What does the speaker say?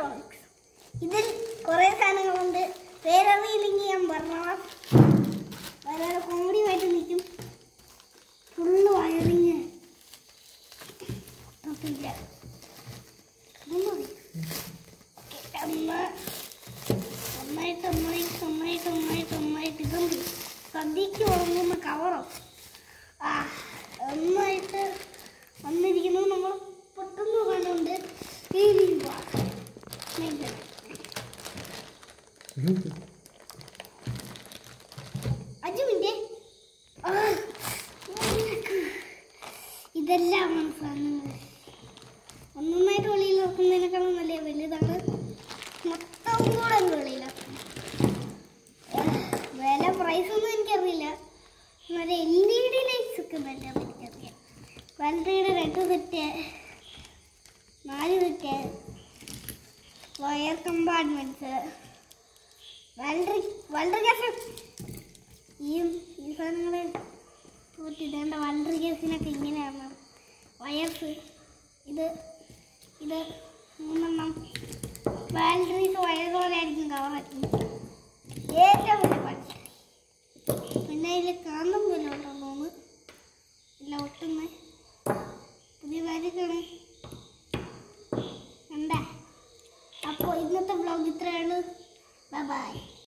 Electronics. ഇതിൽ കുറേ സാധനങ്ങളുണ്ട്. പേരറിയില്ലെങ്കിൽ ഞാൻ പറഞ്ഞോളാം. വളരെ കോമഡിയുമായിട്ട് നിൽക്കും. ഫുള്ള് വയറിങ് ഒന്നായിട്ട് ഇതുണ്ട്. സദ്യക്ക് ഉറങ്ങുന്ന കവറോ ഒന്നായിട്ട് വന്നിരിക്കുന്നത് നമ്മൾ പെട്ടെന്ന് കണ്ടുകൊണ്ട് അജുവിൻ്റെ ഇതെല്ലാം സാധനങ്ങൾ ഒന്നൊന്നായിട്ട് വെളിയിൽ വെക്കുന്നതിനേക്കാളും നല്ല വലുതാണ്. മൊത്തം കൂടെ വെളിയിലാക്കും. വില പ്രൈസൊന്നും എനിക്കറിയില്ല. നല്ല LED ലൈറ്റ്സ് ഒക്കെ പറ്റാൻ എനിക്കറിയാം. ബാറ്ററിയുടെ 2 സെറ്റ്, 4 സെറ്റ്, വയർ കമ്പാർട്ട്മെൻറ്റ്സ്, വളരെ ഗ്യാസ്. ഈ സാധനങ്ങൾ ഇതേണ്ട വളരെ ഗ്യാസിനൊക്കെ ഇങ്ങനെയാണ് വയർസ്. ഇത് 3 ബാറ്ററീസ് വയർ പോലെ ആയിരിക്കും കവറാക്കി. ഏറ്റവും വലിയ ബാറ്ററി. പിന്നെ അതിൽ കാന്തം പോലെ ഉണ്ടോ